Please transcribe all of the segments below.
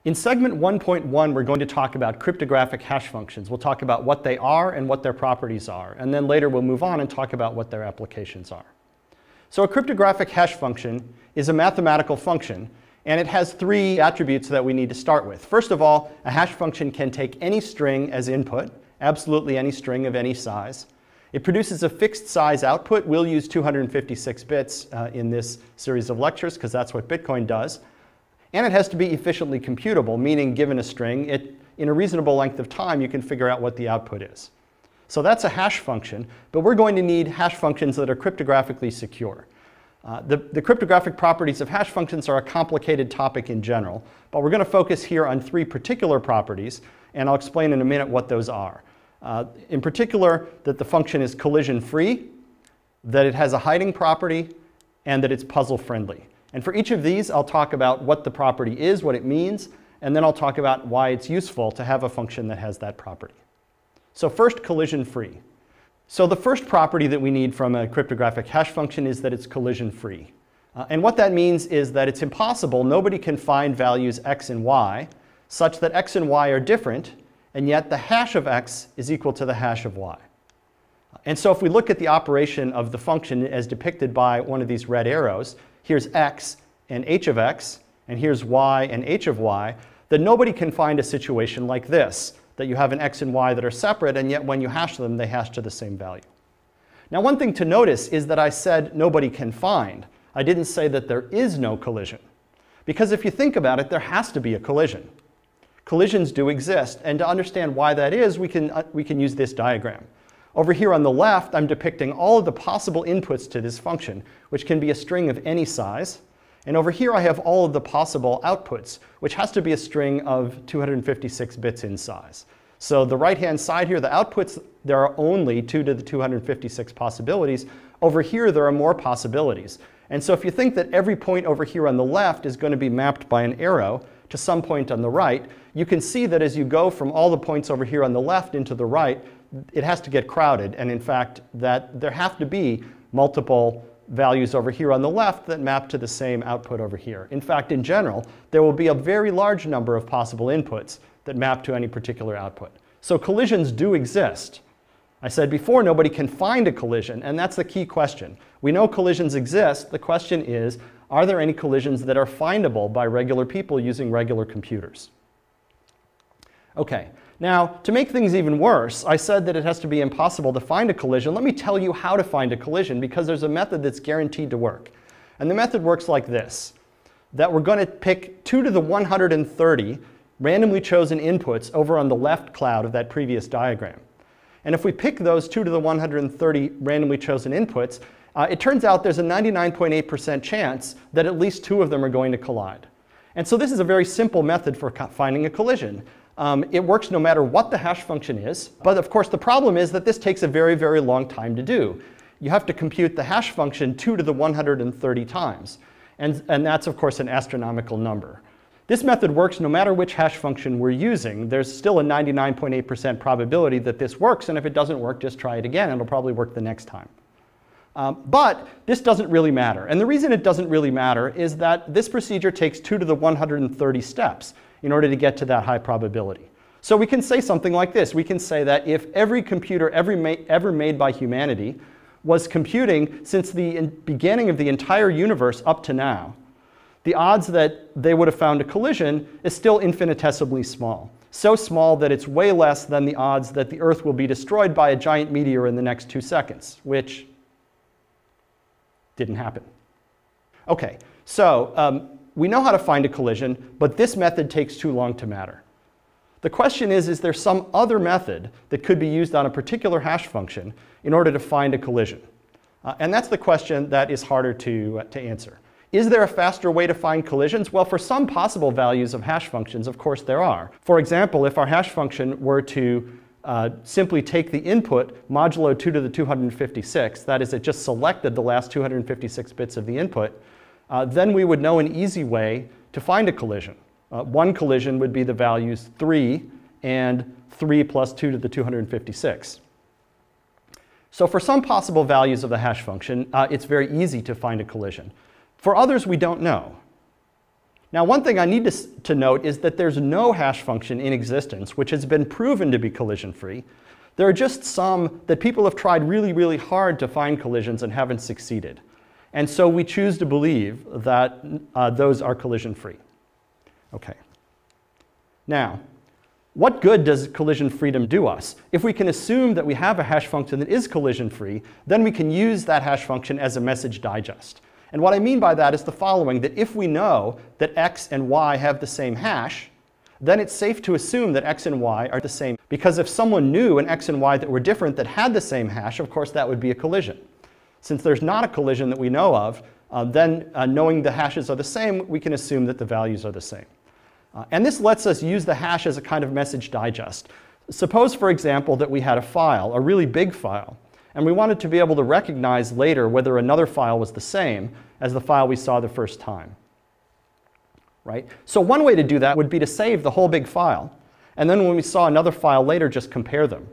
In segment 1.1, we're going to talk about cryptographic hash functions. We'll talk about what they are and what their properties are, and then later we'll move on and talk about what their applications are. So a cryptographic hash function is a mathematical function, and it has three attributes that we need to start with. First of all, a hash function can take any string as input, absolutely any string of any size. It produces a fixed size output. We'll use 256 bits in this series of lectures because that's what Bitcoin does. And it has to be efficiently computable, meaning given a string, in a reasonable length of time, you can figure out what the output is. So that's a hash function, but we're going to need hash functions that are cryptographically secure. The cryptographic properties of hash functions are a complicated topic in general, but we're going to focus here on three particular properties, and I'll explain in a minute what those are. In particular, that the function is collision-free, that it has a hiding property, and that it's puzzle-friendly. And for each of these, I'll talk about what the property is, what it means, and then I'll talk about why it's useful to have a function that has that property. So first, collision-free. So the first property that we need from a cryptographic hash function is that it's collision-free. And what that means is that it's impossible, nobody can find values x and y such that x and y are different, and yet the hash of x is equal to the hash of y. And so if we look at the operation of the function as depicted by one of these red arrows, here's x and h of x, and here's y and h of y, then nobody can find a situation like this, that you have an x and y that are separate, and yet when you hash them, they hash to the same value. Now, one thing to notice is that I said nobody can find. I didn't say that there is no collision. Because if you think about it, there has to be a collision. Collisions do exist, and to understand why that is, we can use this diagram. Over here on the left, I'm depicting all of the possible inputs to this function, which can be a string of any size. And over here, I have all of the possible outputs, which has to be a string of 256 bits in size. So the right-hand side here, the outputs, there are only 2 to the 256 possibilities. Over here, there are more possibilities. And so if you think that every point over here on the left is going to be mapped by an arrow to some point on the right, you can see that as you go from all the points over here on the left into the right, it has to get crowded, and in fact, that there have to be multiple values over here on the left that map to the same output over here. In fact, in general, there will be a very large number of possible inputs that map to any particular output. So collisions do exist. I said before, nobody can find a collision, and that's the key question. We know collisions exist. The question is, are there any collisions that are findable by regular people using regular computers? Okay. Now, to make things even worse, I said that it has to be impossible to find a collision. Let me tell you how to find a collision, because there's a method that's guaranteed to work. And the method works like this, that we're going to pick 2 to the 130 randomly chosen inputs over on the left cloud of that previous diagram. And if we pick those 2 to the 130 randomly chosen inputs, it turns out there's a 99.8% chance that at least 2 of them are going to collide. And so this is a very simple method for finding a collision. It works no matter what the hash function is, but of course the problem is that this takes a very, very long time to do. You have to compute the hash function 2 to the 130 times, and that's of course an astronomical number. This method works no matter which hash function we're using. There's still a 99.8% probability that this works, and if it doesn't work, just try it again. It'll probably work the next time. But this doesn't really matter, and the reason it doesn't really matter is that this procedure takes 2 to the 130 steps in order to get to that high probability. So we can say something like this. We can say that if every computer ever made by humanity was computing since the beginning of the entire universe up to now, the odds that they would have found a collision is still infinitesimally small. So small that it's way less than the odds that the Earth will be destroyed by a giant meteor in the next 2 seconds, which didn't happen. Okay, so we know how to find a collision, but this method takes too long to matter. The question is there some other method that could be used on a particular hash function in order to find a collision? And that's the question that is harder to answer. Is there a faster way to find collisions? Well, for some possible values of hash functions, of course there are. For example, if our hash function were to simply take the input modulo 2 to the 256, that is, it just selected the last 256 bits of the input, then we would know an easy way to find a collision. One collision would be the values 3 and 3 plus 2 to the 256. So for some possible values of the hash function, it's very easy to find a collision. For others, we don't know. Now, one thing I need to note is that there's no hash function in existence which has been proven to be collision-free. There are just some that people have tried really, really hard to find collisions and haven't succeeded. And so we choose to believe that those are collision-free. Okay. Now, what good does collision freedom do us? If we can assume that we have a hash function that is collision-free, then we can use that hash function as a message digest. And what I mean by that is the following, that if we know that x and y have the same hash, then it's safe to assume that x and y are the same. Because if someone knew an x and y that were different that had the same hash, of course that would be a collision. Since there's not a collision that we know of, then knowing the hashes are the same, we can assume that the values are the same. And this lets us use the hash as a kind of message digest. Suppose, for example, that we had a file, a really big file, and we wanted to be able to recognize later whether another file was the same as the file we saw the first time. Right? So one way to do that would be to save the whole big file, and then when we saw another file later, just compare them.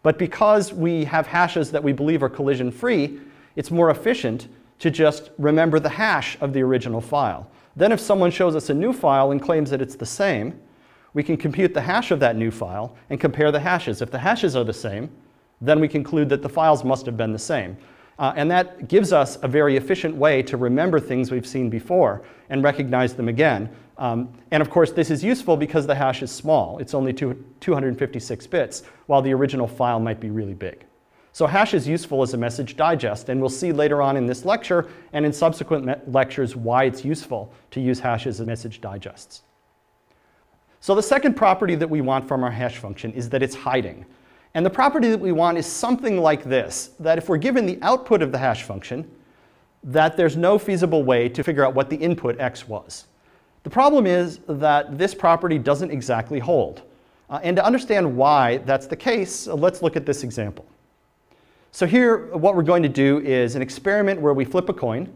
But because we have hashes that we believe are collision-free, it's more efficient to just remember the hash of the original file. Then if someone shows us a new file and claims that it's the same, we can compute the hash of that new file and compare the hashes. If the hashes are the same, then we conclude that the files must have been the same. And that gives us a very efficient way to remember things we've seen before and recognize them again. And of course, this is useful because the hash is small. It's only 256 bits, while the original file might be really big. So hash is useful as a message digest, and we'll see later on in this lecture and in subsequent lectures why it's useful to use hashes as message digests. So the second property that we want from our hash function is that it's hiding. And the property that we want is something like this, that if we're given the output of the hash function, that there's no feasible way to figure out what the input x was. The problem is that this property doesn't exactly hold. And to understand why that's the case, let's look at this example. So here, what we're going to do is an experiment where we flip a coin,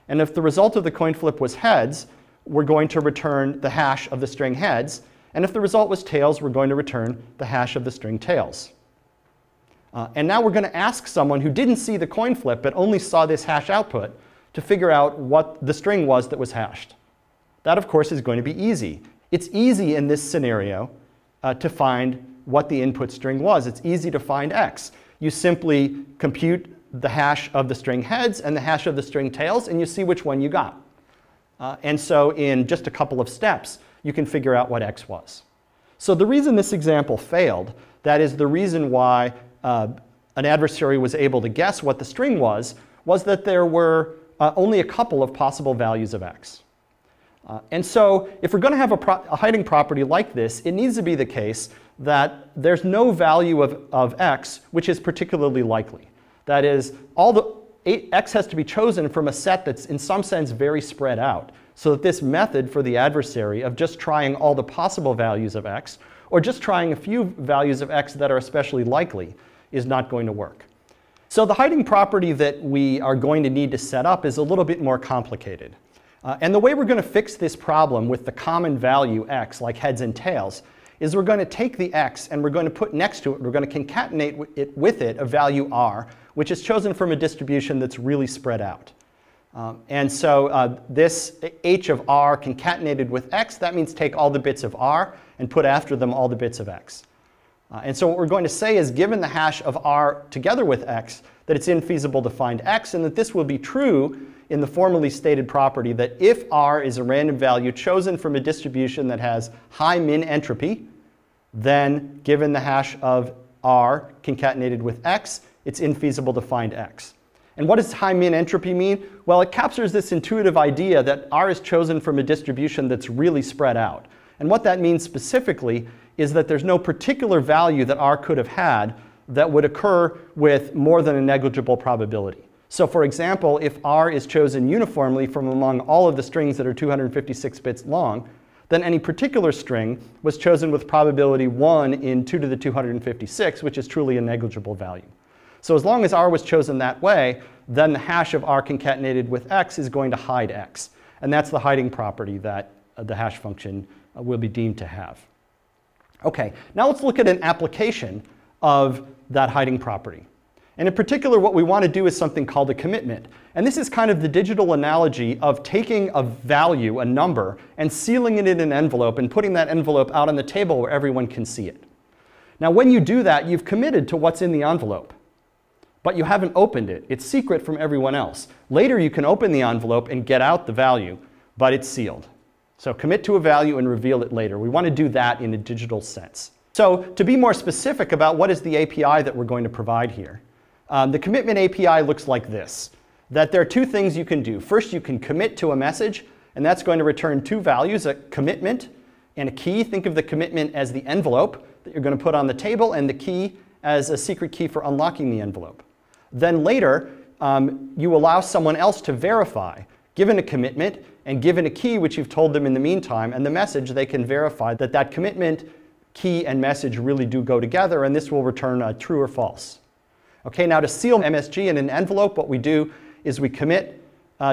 and if the result of the coin flip was heads, we're going to return the hash of the string heads, and if the result was tails, we're going to return the hash of the string tails. And now we're going to ask someone who didn't see the coin flip but only saw this hash output to figure out what the string was that was hashed. That, of course, is going to be easy. It's easy in this scenario to find what the input string was. It's easy to find x. You simply compute the hash of the string heads and the hash of the string tails, and you see which one you got. And so in just a couple of steps, you can figure out what x was. So the reason this example failed, that is the reason why an adversary was able to guess what the string was that there were only a couple of possible values of x. And so if we're going to have a hiding property like this, it needs to be the case that there's no value of x which is particularly likely. That is, x has to be chosen from a set that's in some sense very spread out, so that this method for the adversary of just trying all the possible values of x, or just trying a few values of x that are especially likely, is not going to work. So the hiding property that we are going to need to set up is a little bit more complicated. And the way we're going to fix this problem with the common value x, like heads and tails, is we're going to take the x and we're going to put next to it, we're going to concatenate with it a value r, which is chosen from a distribution that's really spread out. And so this h of r concatenated with x, that means take all the bits of r and put after them all the bits of x. And so what we're going to say is, given the hash of r together with x, that it's infeasible to find x, and that this will be true in the formally stated property that if r is a random value chosen from a distribution that has high min entropy, then given the hash of r concatenated with x, it's infeasible to find x. And what does high min entropy mean? Well, it captures this intuitive idea that r is chosen from a distribution that's really spread out. And what that means specifically is that there's no particular value that r could have had that would occur with more than a negligible probability. So for example, if r is chosen uniformly from among all of the strings that are 256 bits long, then any particular string was chosen with probability 1 in 2 to the 256, which is truly a negligible value. So as long as r was chosen that way, then the hash of r concatenated with x is going to hide x. And that's the hiding property that the hash function will be deemed to have. OK, now let's look at an application of that hiding property. And in particular, what we want to do is something called a commitment. And this is kind of the digital analogy of taking a value, a number, and sealing it in an envelope and putting that envelope out on the table where everyone can see it. Now, when you do that, you've committed to what's in the envelope, but you haven't opened it. It's secret from everyone else. Later, you can open the envelope and get out the value, but it's sealed. So commit to a value and reveal it later. We want to do that in a digital sense. So to be more specific about what is the API that we're going to provide here, the commitment API looks like this, that there are two things you can do. First, you can commit to a message, and that's going to return two values, a commitment and a key. Think of the commitment as the envelope that you're going to put on the table, and the key as a secret key for unlocking the envelope. Then later, you allow someone else to verify, given a commitment and given a key which you've told them in the meantime, and the message, they can verify that that commitment, key, and message really do go together, and this will return true or false. Okay, now to seal MSG in an envelope, what we do is we commit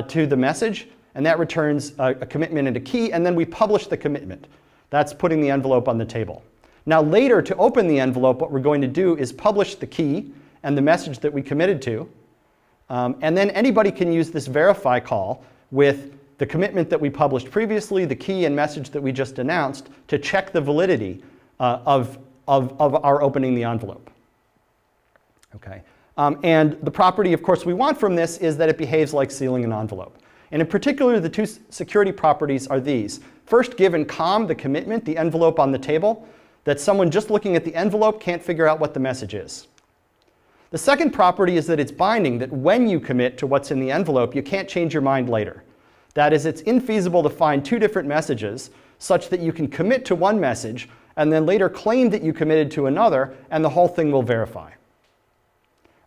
to the message, and that returns a commitment and a key, and then we publish the commitment. That's putting the envelope on the table. Now later, to open the envelope, what we're going to do is publish the key and the message that we committed to, and then anybody can use this verify call with the commitment that we published previously, the key and message that we just announced, to check the validity of our opening the envelope. Okay. And the property, of course, we want from this is that it behaves like sealing an envelope. And in particular, the two security properties are these. First, given COM, the commitment, the envelope on the table, that someone just looking at the envelope can't figure out what the message is. The second property is that it's binding, that when you commit to what's in the envelope, you can't change your mind later. That is, it's infeasible to find two different messages such that you can commit to one message and then later claim that you committed to another, and the whole thing will verify.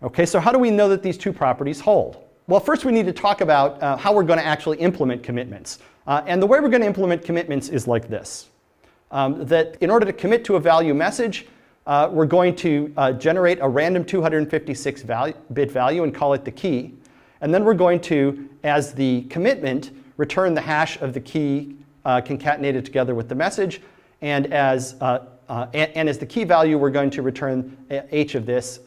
Okay, so how do we know that these two properties hold? Well, first we need to talk about how we're going to actually implement commitments. And the way we're going to implement commitments is like this. That in order to commit to a value message, we're going to generate a random 256-bit value and call it the key. And then we're going to, as the commitment, return the hash of the key concatenated together with the message. And as the key value, we're going to return h of this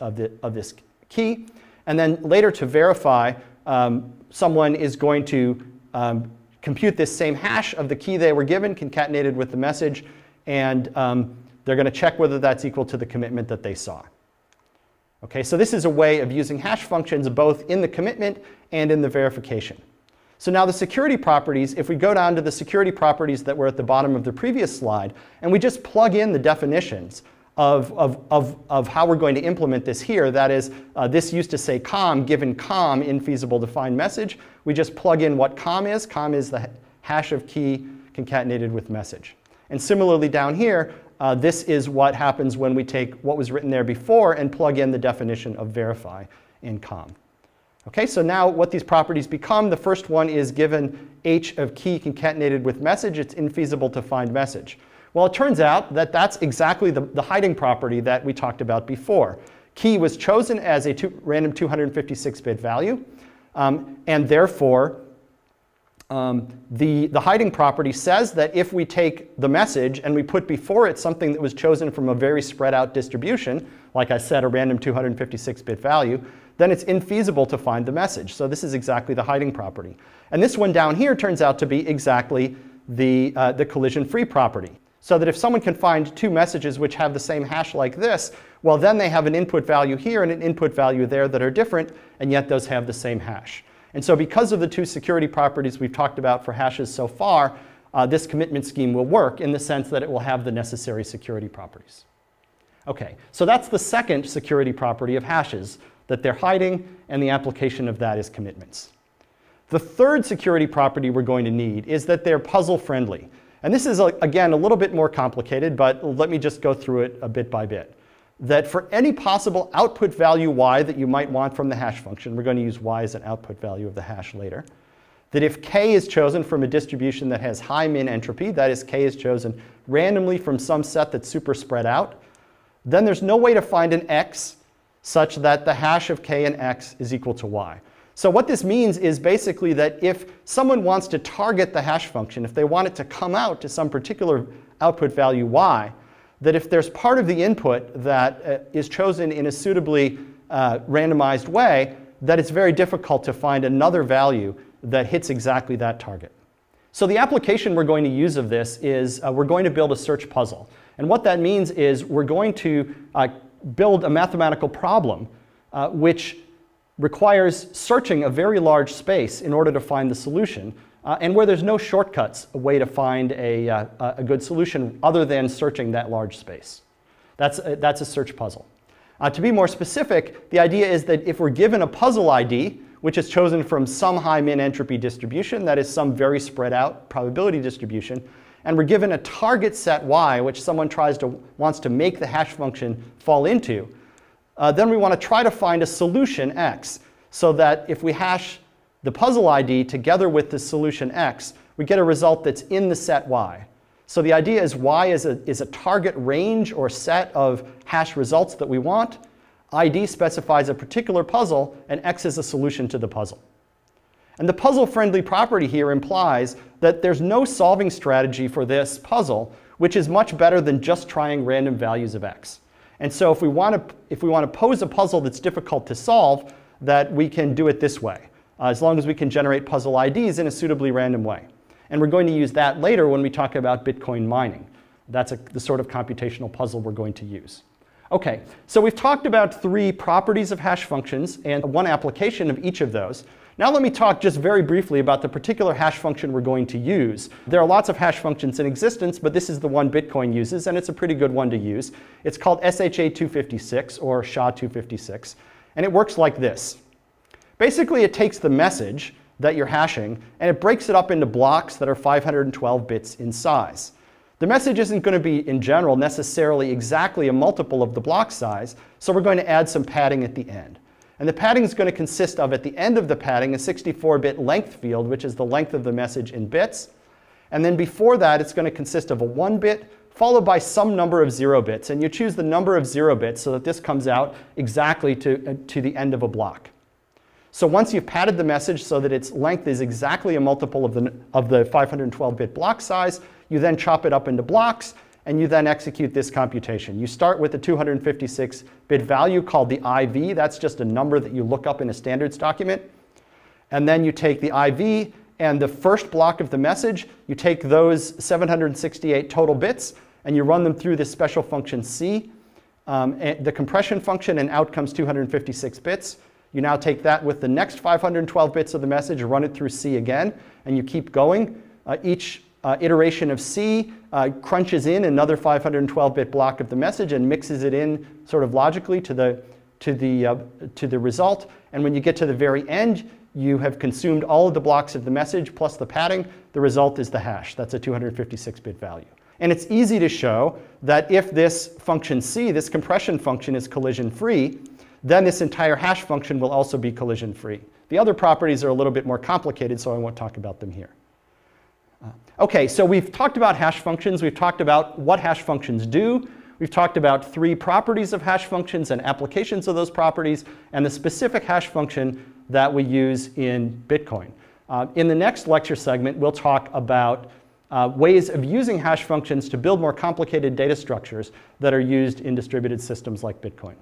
key. And then later, to verify, someone is going to compute this same hash of the key they were given, concatenated with the message, and they're going to check whether that's equal to the commitment that they saw. Okay, so this is a way of using hash functions both in the commitment and in the verification. So now the security properties, if we go down to the security properties that were at the bottom of the previous slide, and we just plug in the definitions of how we're going to implement this here, that is, this used to say COM, given COM, infeasible defined message, we just plug in what COM is. COM is the hash of key concatenated with message. And similarly down here, this is what happens when we take what was written there before and plug in the definition of verify in COM. Okay, so now what these properties become, the first one is given h of key concatenated with message, it's infeasible to find message. Well, it turns out that that's exactly the hiding property that we talked about before. Key was chosen as a random 256-bit value, and therefore the hiding property says that if we take the message and we put before it something that was chosen from a very spread out distribution, like I said, a random 256-bit value, then it's infeasible to find the message. So this is exactly the hiding property. And this one down here turns out to be exactly the collision-free property. So that if someone can find two messages which have the same hash like this, well, then they have an input value here and an input value there that are different, and yet those have the same hash. And so because of the two security properties we've talked about for hashes so far, this commitment scheme will work in the sense that it will have the necessary security properties. Okay, so that's the second security property of hashes, that they're hiding, and the application of that is commitments. The third security property we're going to need is that they're puzzle friendly. And this is, again, a little bit more complicated, but let me just go through it a bit by bit. That for any possible output value y that you might want from the hash function, we're going to use y as an output value of the hash later, that if k is chosen from a distribution that has high min entropy, that is, k is chosen randomly from some set that's super spread out, then there's no way to find an x such that the hash of k and x is equal to y. So what this means is basically that if someone wants to target the hash function, if they want it to come out to some particular output value y, that if there's part of the input that is chosen in a suitably randomized way that it's very difficult to find another value that hits exactly that target. So the application we're going to use of this is we're going to build a search puzzle. And what that means is we're going to build a mathematical problem which requires searching a very large space in order to find the solution, and where there's no shortcuts, a way to find a good solution other than searching that large space. That's a search puzzle. To be more specific, the idea is that if we're given a puzzle ID, which is chosen from some high min entropy distribution, that is some very spread out probability distribution, and we're given a target set y, which someone wants to make the hash function fall into, then we want to try to find a solution x, so that if we hash the puzzle ID together with the solution x, we get a result that's in the set y. So the idea is y is a target range or set of hash results that we want. ID specifies a particular puzzle, and x is a solution to the puzzle. And the puzzle-friendly property here implies that there's no solving strategy for this puzzle, which is much better than just trying random values of x. And so if we want to pose a puzzle that's difficult to solve, that we can do it this way, as long as we can generate puzzle IDs in a suitably random way. And we're going to use that later when we talk about Bitcoin mining. That's the sort of computational puzzle we're going to use. OK, so we've talked about 3 properties of hash functions and 1 application of each of those. Now let me talk just very briefly about the particular hash function we're going to use. There are lots of hash functions in existence, but this is the one Bitcoin uses, and it's a pretty good one to use. It's called SHA-256, or SHA-256, and it works like this. Basically, it takes the message that you're hashing, and it breaks it up into blocks that are 512 bits in size. The message isn't going to be, in general, necessarily exactly a multiple of the block size, so we're going to add some padding at the end. And the padding is going to consist of, at the end of the padding, a 64-bit length field, which is the length of the message in bits. And then before that, it's going to consist of a 1-bit, followed by some number of 0 bits. And you choose the number of 0 bits so that this comes out exactly to the end of a block. So once you've padded the message so that its length is exactly a multiple of the 512-bit block size, you then chop it up into blocks, and you then execute this computation. You start with a 256-bit value called the IV. That's just a number that you look up in a standards document. And then you take the IV and the first block of the message. You take those 768 total bits, and you run them through this special function C, the compression function, and out comes 256 bits. You now take that with the next 512 bits of the message, run it through C again, and you keep going. Each iteration of C crunches in another 512-bit block of the message and mixes it in sort of logically to the result. And when you get to the very end, you have consumed all of the blocks of the message plus the padding. The result is the hash. That's a 256-bit value. And it's easy to show that if this function C, this compression function, is collision-free, then this entire hash function will also be collision-free. The other properties are a little bit more complicated, so I won't talk about them here. OK, so we've talked about hash functions. We've talked about what hash functions do. We've talked about 3 properties of hash functions and applications of those properties, and the specific hash function that we use in Bitcoin. In the next lecture segment, we'll talk about ways of using hash functions to build more complicated data structures that are used in distributed systems like Bitcoin.